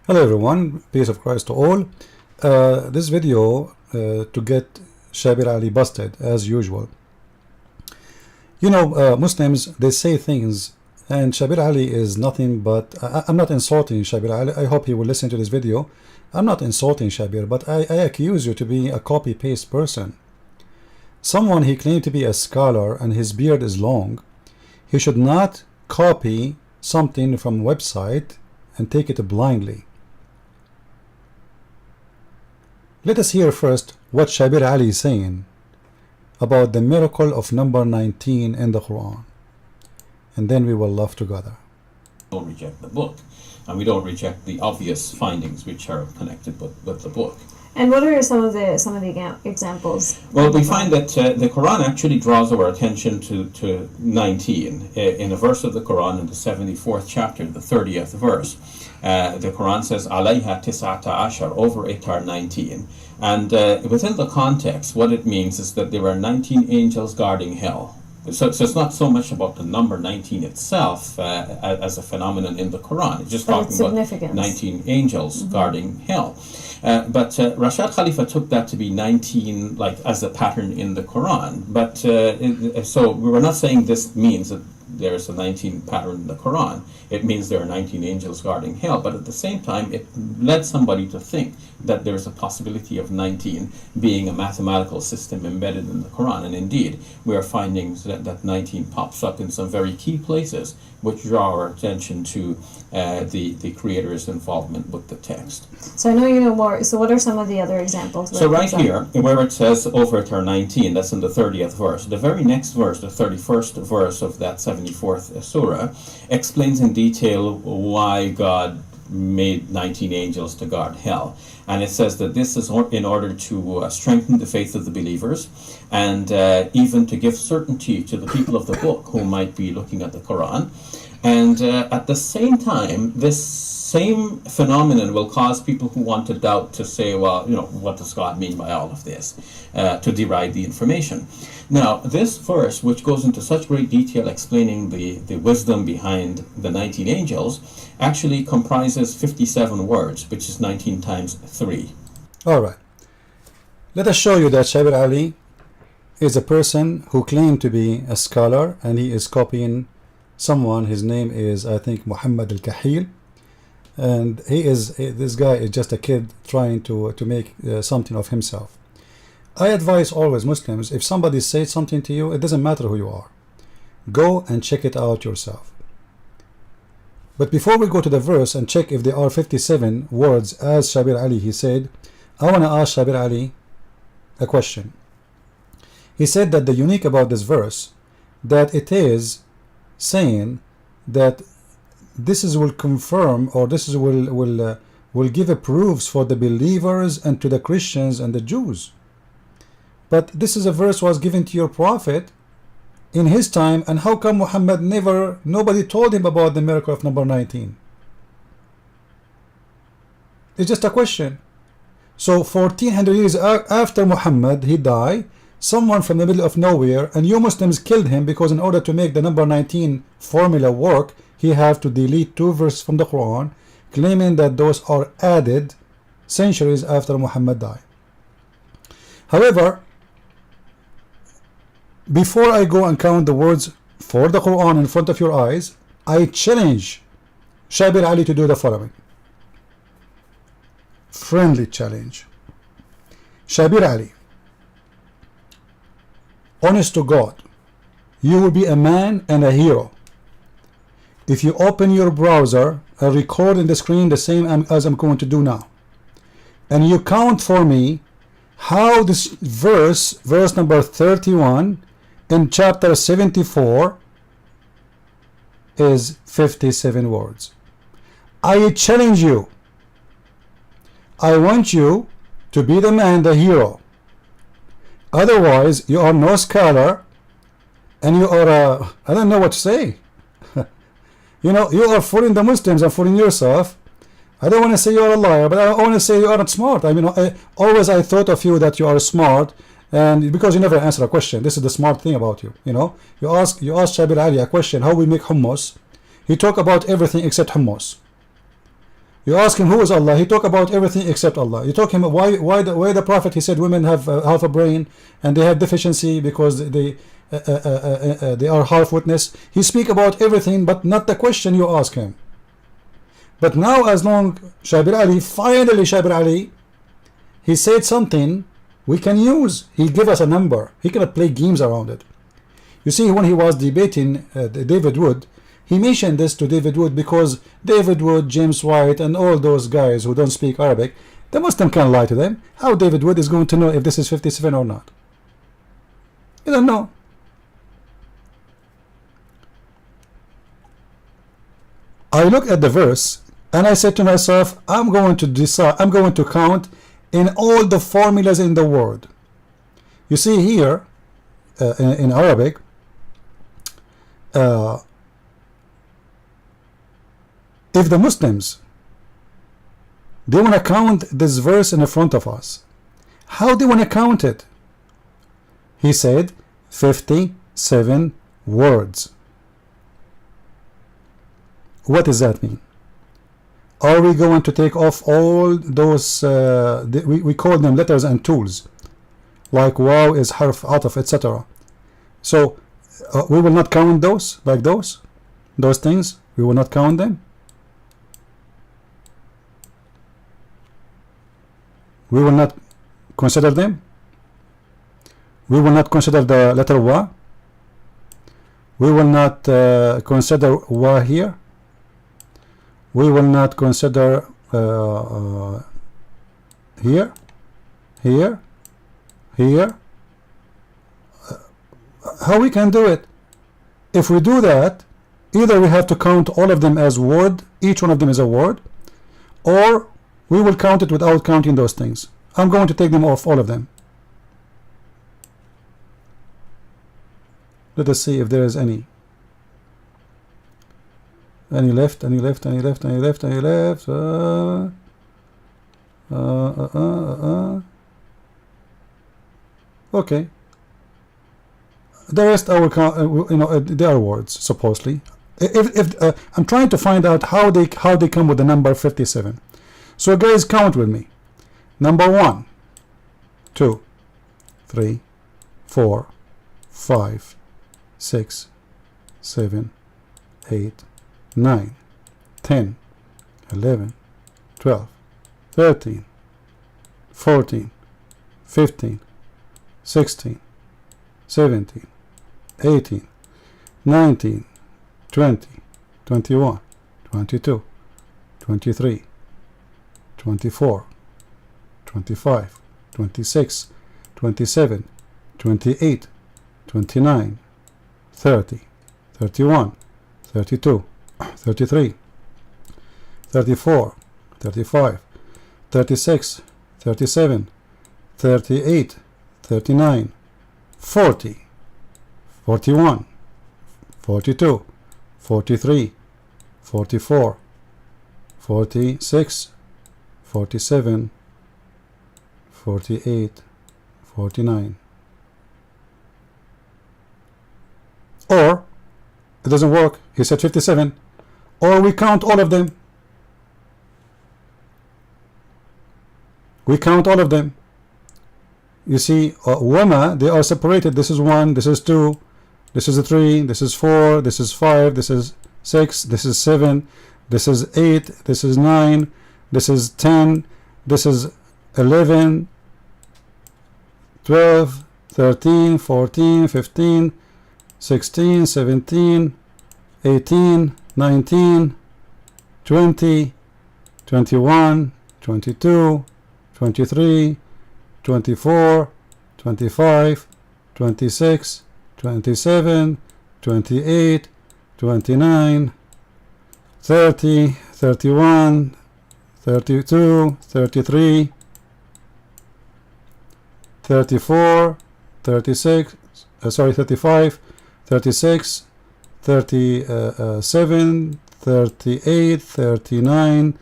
Hello everyone, peace of Christ to all. This video to get Shabir Ali busted as usual. You know, Muslims, they say things, and Shabir Ali is nothing but, I'm not insulting Shabir Ali, I hope he will listen to this video. I'm not insulting Shabir, but I accuse you to be a copy-paste person. Someone he claimed to be a scholar and his beard is long, he should not copy something from a website and take it blindly. Let us hear first what Shabir Ali is saying about the miracle of number 19 in the Quran, and then we will laugh together. We don't reject the book, and we don't reject the obvious findings which are connected with the book. And what are some of the examples? Well, we find that the Quran actually draws our attention to 19 in a verse of the Quran in the 74th chapter, the 30th verse. The Quran says, "Alayha tis'ata ashar," over it are 19. And within the context, what it means is that there are 19 angels guarding hell. So it's not so much about the number 19 itself as a phenomenon in the Quran. It's just talking about 19 angels guarding hell. But Rashad Khalifa took that to be 19 like as a pattern in the Quran. But so we were not saying this means that there's a 19 pattern in the Quran. It means there are 19 angels guarding hell. But at the same time, it led somebody to think that there's a possibility of 19 being a mathematical system embedded in the Quran. And indeed, we are finding that 19 pops up in some very key places which draw our attention to the creator's involvement with the text. So I know you know more. So what are some of the other examples? So right here, where it says over it are 19, that's in the 30th verse. The very next verse, the 31st verse of that 74th surah, explains in detail why God made 19 angels to guard hell. And it says that this is in order to strengthen the faith of the believers and even to give certainty to the people of the book who might be looking at the Quran. And at the same time, this same phenomenon will cause people who want to doubt to say, well, you know, what does God mean by all of this? To deride the information. Now, this verse, which goes into such great detail explaining the wisdom behind the 19 angels, actually comprises 57 words, which is 19 times 3. All right. Let us show you that Shabir Ali is a person who claimed to be a scholar, and he is copying someone. His name is, I think, Muhammad Al-Kahil. And this guy is just a kid trying to make something of himself. I advise always Muslims, if somebody says something to you, it doesn't matter who you are. Go and check it out yourself. But before we go to the verse and check if there are 57 words as Shabir Ali he said, I want to ask Shabir Ali a question. He said that the unique about this verse, that it is saying that this is will confirm, or this is will give a proofs for the believers and to the Christians and the Jews. But this is a verse was given to your prophet in his time, and how come Muhammad nobody told him about the miracle of number 19? It's just a question. So 1400 years after Muhammad he died, someone from the middle of nowhere, and you Muslims killed him because in order to make the number 19 formula work, he have to delete 2 verses from the Quran, claiming that those are added centuries after Muhammad died. However, before I go and count the words for the Quran in front of your eyes, I challenge Shabir Ali to do the following. Friendly challenge. Shabir Ali, honest to God, you will be a man and a hero if you open your browser and record in the screen the same as I'm going to do now, and you count for me how this verse number 31 in chapter 74 is 57 words. I challenge you. I want you to be the man, the hero. Otherwise, you are no scholar, and you are I don't know what to say. You know, you are fooling the Muslims and fooling yourself. I don't want to say you are a liar, but I want to say you are not smart. I mean, always I thought of you that you are smart, and because you never answer a question. This is the smart thing about you. You know, you ask Shabir Ali a question, how we make hummus. He talk about everything except hummus. You ask him who is Allah, he talk about everything except Allah. You talk him why the Prophet, he said women have half a brain and they have deficiency because they are half witness. He speak about everything but not the question you ask him. But now as long Shabir Ali, finally Shabir Ali, he said something we can use. He give us a number. He cannot play games around it. You see, when he was debating David Wood, he mentioned this to David Wood because David Wood, James White, and all those guys who don't speak Arabic, the Muslim can lie to them. How David Wood is going to know if this is 57 or not? You don't know. I look at the verse and I said to myself, I'm going to decide, I'm going to count in all the formulas in the world. You see here in Arabic, if the Muslims, they want to count this verse in front of us, how they want to count it? He said 57 words. What does that mean? Are we going to take off all those we call them letters and tools, like waw is harf, ataf, etc. So we will not count those, like those things, we will not count them. We will not consider them. We will not consider the letter wa. We will not consider wa here. We will not consider here, here, here. How we can do it? If we do that, either we have to count all of them as word, each one of them is a word, or we will count it without counting those things. I'm going to take them off, all of them. Let us see if there is any left, any left, any left, any left, any left. Okay. The rest I will count. You know, they are words supposedly. If I'm trying to find out how they come with the number 57. So guys, count with me. Number 1, 2, 3, 4, 5, 6, 7, 8, 9, 10, 11, 12, 13, 14, 15, 16, 17, 18, 19, 20, 21, 22, 23, 24, 25, 26, 27, 28, 29, 30, 31, 32, 33, 34, 35, 36, 37, 38, 39, 40, 41, 42, 43, 44, 46, 47, 48, 49. Or it doesn't work. He said 57. Or we count all of them. We count all of them. You see, wama, they are separated. This is 1, this is 2, this is 3, this is 4, this is 5, this is 6, this is 7, this is 8, this is 9, this is 10, this is 11, 12, 13, 14, 15, 16, 17, 18, 19, 20, 21, 22, 23, 24, 25, 26, 27, 28, 29, 30, 31, 32, 33, 34, 36, 35, 36, 37, 38, 39,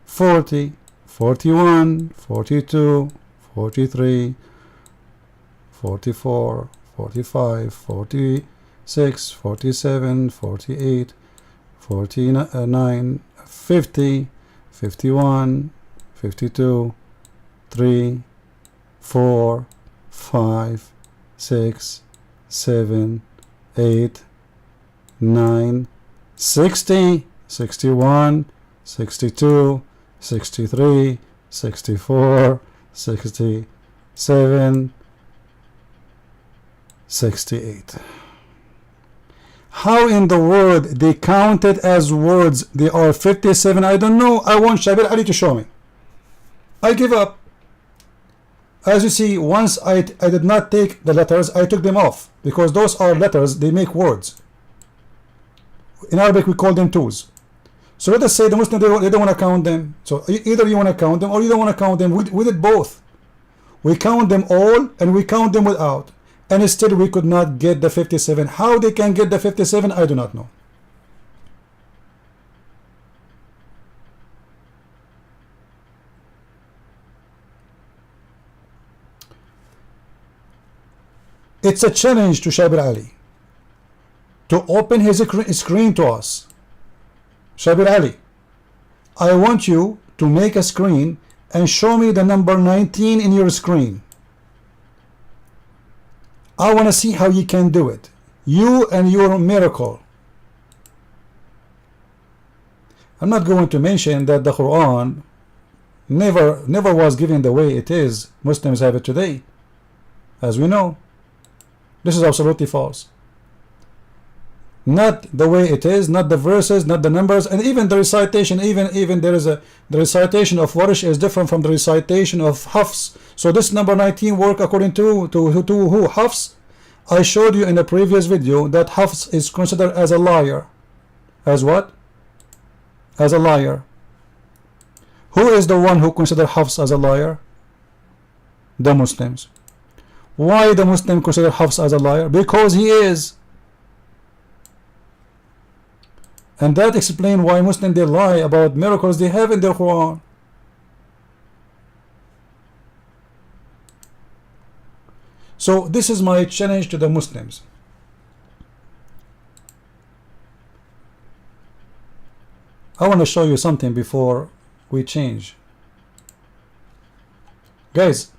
40, 41, 42, 43, 44, 45, 46, 47, 48, 49, 50, 51, 52, 3, 4, 5, 6, 7, 8, 9, 60, 61, 62, 63, 64, 67, 68. How in the world they count it as words? They are 57. I don't know. I want Shabir Ali to show me. I give up. As you see, once I did not take the letters, I took them off because those are letters. They make words. In Arabic, we call them twos. So let us say the Muslim, they don't want to count them. So either you want to count them or you don't want to count them. We did both. We count them all and we count them without. And still we could not get the 57. How they can get the 57, I do not know. It's a challenge to Shabir Ali to open his screen to us. Shabir Ali, I want you to make a screen and show me the number 19 in your screen. I want to see how you can do it. You and your miracle. I'm not going to mention that the Quran never was given the way it is. Muslims have it today. As we know, this is absolutely false. Not the way it is, not the verses, not the numbers, and even the recitation. Even there is the recitation of Warsh is different from the recitation of Hafs. So this number 19 work according to who? Hafs. I showed you in a previous video that Hafs is considered as a liar. As what? As a liar. Who is the one who consider Hafs as a liar? The Muslims. Why the Muslim consider Hafs as a liar? Because he is. And that explains why Muslims they lie about miracles they have in their Quran. So this is my challenge to the Muslims. I want to show you something before we change. Guys,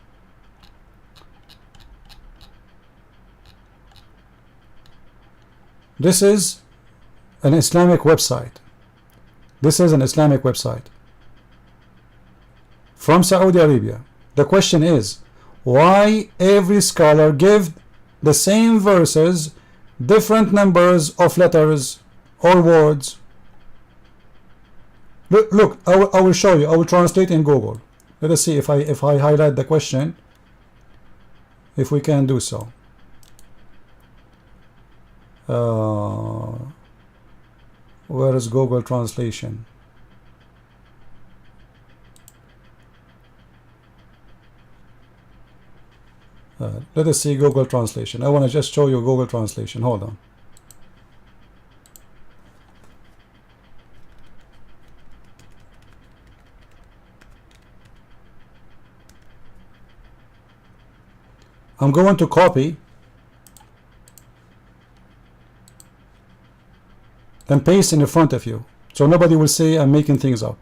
this is an Islamic website. This is an Islamic website from Saudi Arabia. The question is, why every scholar give the same verses, different numbers of letters or words? Look, I will show you. I will translate in Google. Let us see if I highlight the question, if we can do so. Where is Google translation? Let us see Google translation. I want to just show you Google translation. Hold on. I'm going to copy and paste in front of you, so nobody will say I'm making things up.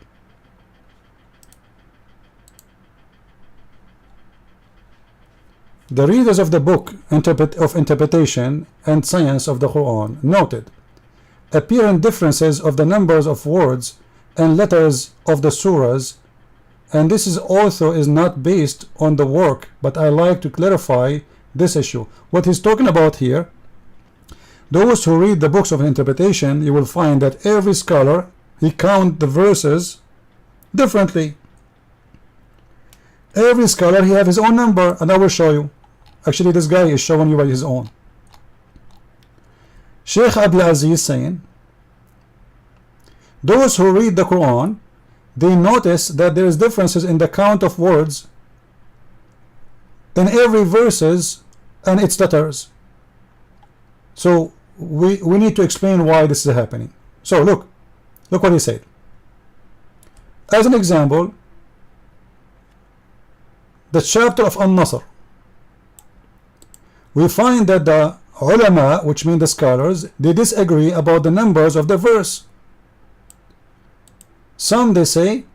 The readers of the book of interpretation and science of the Quran noted apparent differences of the numbers of words and letters of the surahs, and this is also not based on the work, but I like to clarify this issue. What he's talking about here, those who read the books of interpretation, you will find that every scholar, he count the verses differently. Every scholar, he have his own number, and I will show you. Actually, this guy is showing you by his own. Sheikh Abdul Aziz saying, those who read the Quran, they notice that there is differences in the count of words in every verses and its letters. So we need to explain why this is happening. So look what he said. As an example, the chapter of An-Nasr, we find that the ulama, which mean the scholars, they disagree about the numbers of the verse. Some they say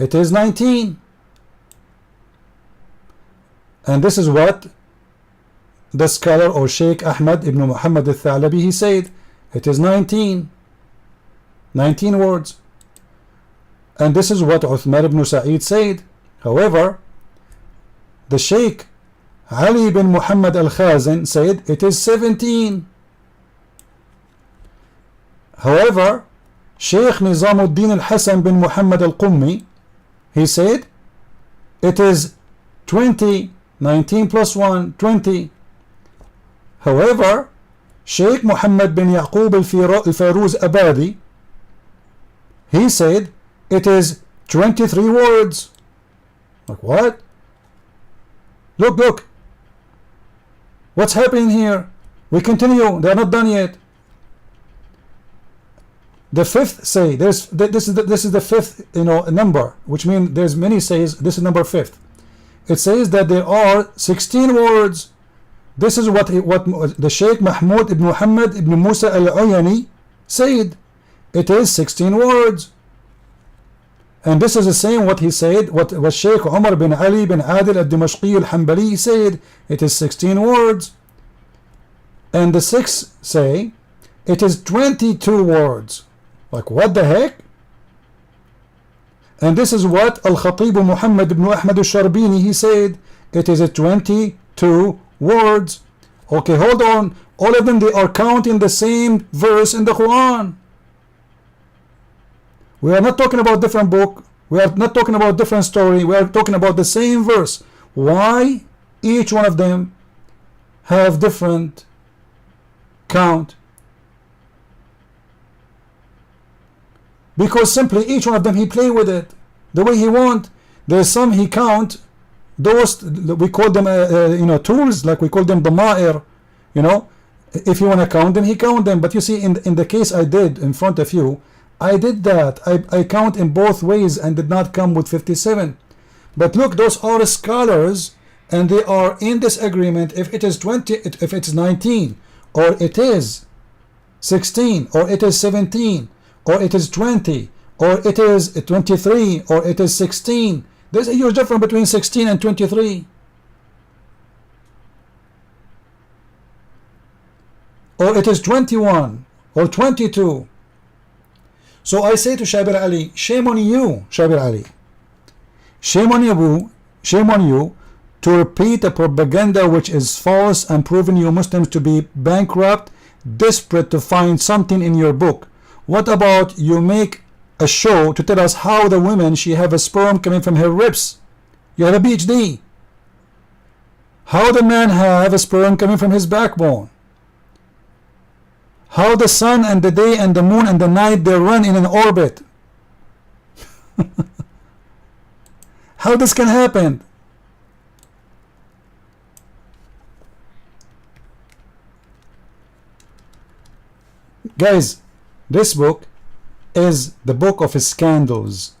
It is 19. And this is what the scholar or Sheikh Ahmad ibn Muhammad al-Thalabi, he said, it is 19 words. And this is what Uthman ibn Sa'id said. However, the Sheikh Ali bin Muhammad al-Khazin said it is 17. However, Sheikh Nizamuddin al-Hasan bin Muhammad al-Qummi, he said it is 20. 19 plus 1, 20. However, Sheikh Muhammad bin Yaqub al-Faruz Abadi, he said it is 23 words. Like what? Look. What's happening here? We continue. They are not done yet. The fifth say this is the fifth number, which means there's many says this is number fifth. It says that there are 16 words. This is what the Sheikh Mahmoud ibn Muhammad ibn Musa al-Uyani said. It is 16 words. And this is the same what he said, what Sheikh Umar bin Ali bin Adil al-Dimashqi al-Hanbali said. It is 16 words. And the sixth say it is 22 words. Like what the heck? And this is what Al-Khatib Muhammad ibn Ahmad al-Sharbini, he said it is a 22 words. Okay, hold on. All of them, they are counting the same verse in the Quran. We are not talking about different book. We are not talking about different story. We are talking about the same verse. Why each one of them have different count? Because simply each one of them he play with it the way he want. There's some he count those, we call them tools, like we call them dama'ir. If you want to count them, he count them. But you see, in the case I did in front of you, I did that. I count in both ways and did not come with 57. But look, those are scholars, and they are in this agreement. If it is 20, if it's 19, or it is 16, or it is 17, or it is 20, or it is 23, or it is 16. There's a huge difference between 16 and 23. Or it is 21, or 22. So I say to Shabir Ali, shame on you, Shabir Ali. Shame on you to repeat a propaganda which is false and proving you Muslims to be bankrupt, desperate to find something in your book. What about you make a show to tell us how the woman, she have a sperm coming from her ribs? You have a PhD. How the man have a sperm coming from his backbone? How the sun and the day and the moon and the night, they run in an orbit? How this can happen? Guys, this book is the book of scandals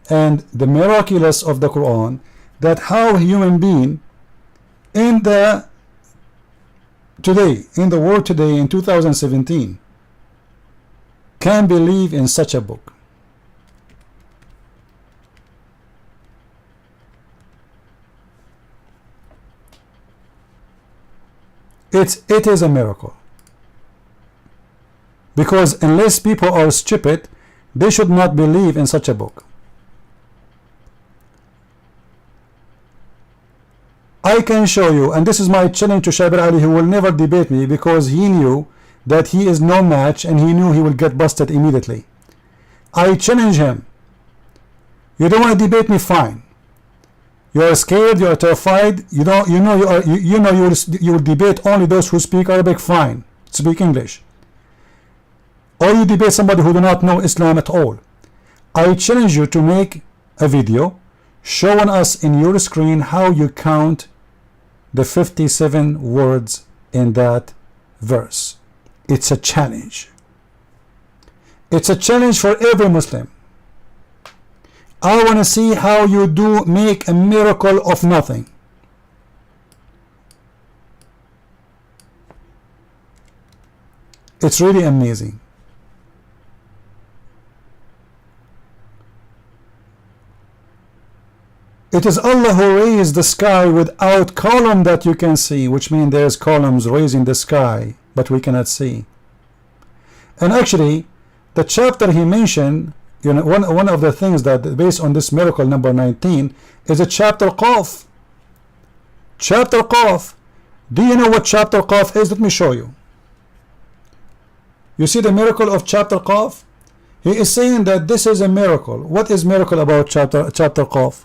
and the miraculous of the Quran, that how a human being in the world today in 2017 can believe in such a book. It is a miracle. Because unless people are stupid, they should not believe in such a book. I can show you, and this is my challenge to Shabir Ali, who will never debate me because he knew that he is no match and he knew he will get busted immediately. I challenge him. You don't want to debate me? Fine. You are scared, you are terrified, you will debate only those who speak Arabic. Fine. Speak English. Or you debate somebody who do not know Islam at all. I challenge you to make a video showing us in your screen how you count the 57 words in that verse. It's a challenge. It's a challenge for every Muslim. I want to see how you do make a miracle of nothing. It's really amazing. It is Allah who raised the sky without column that you can see, which means there's columns raising the sky, but we cannot see. And actually, the chapter he mentioned, you know, one of the things that based on this miracle number 19 is a chapter Qaf. Chapter Qaf. Do you know what chapter Qaf is? Let me show you. You see the miracle of chapter Qaf? He is saying that this is a miracle. What is miracle about chapter Qaf?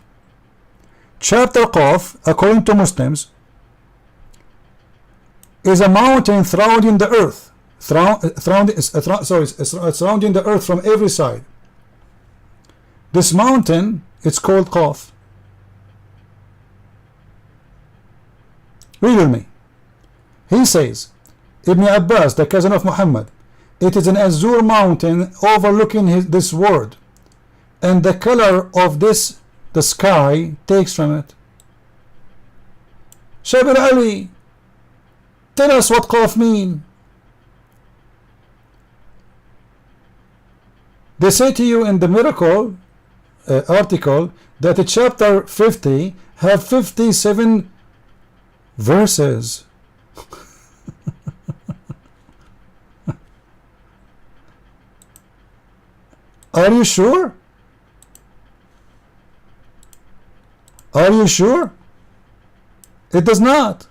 Chapter Qaf, according to Muslims, is a mountain surrounding the earth. Surrounding the earth from every side. This mountain, it's called Qaf. Read with me. He says, Ibn Abbas, the cousin of Muhammad, it is an azure mountain overlooking this world, and the color of this the sky takes from it. Shabir Ali, tell us what Qaf mean. They say to you in the miracle article that the chapter 50 have 57 verses. Are you sure? Are you sure? It does not.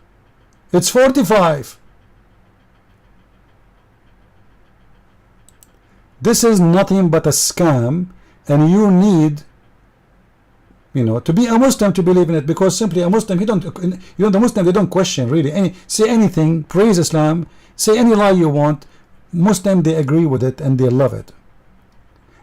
It's 45. This is nothing but a scam, and you need, you know, to be a Muslim to believe in it, because simply a Muslim, the Muslim, they don't question really. Say anything, praise Islam, say any lie you want. Muslim, they agree with it and they love it.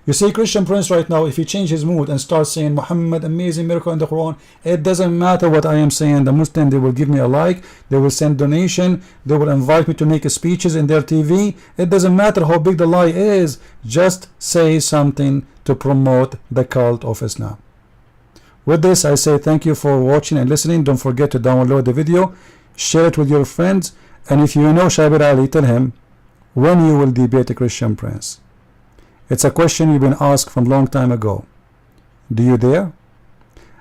You see, Christian Prince right now, if he change his mood and start saying Muhammad, amazing miracle in the Quran, it doesn't matter what I am saying. The Muslim, they will give me a like, they will send donation, they will invite me to make speeches in their TV. It doesn't matter how big the lie is. Just say something to promote the cult of Islam. With this, I say thank you for watching and listening. Don't forget to download the video, share it with your friends, and if you know Shabir Ali, tell him when you will debate a Christian Prince. It's a question you've been asked from long time ago. Do you dare?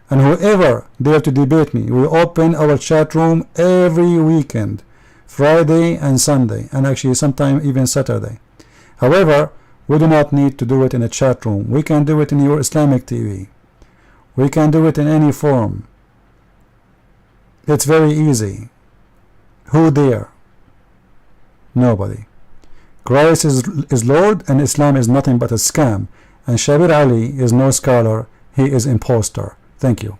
And whoever dare to debate me, we open our chat room every weekend, Friday and Sunday, and actually sometime even Saturday. However, we do not need to do it in a chat room. We can do it in your Islamic TV. We can do it in any forum. It's very easy. Who dare? Nobody. Christ is Lord, and Islam is nothing but a scam, and Shabir Ali is no scholar, he is impostor. Thank you.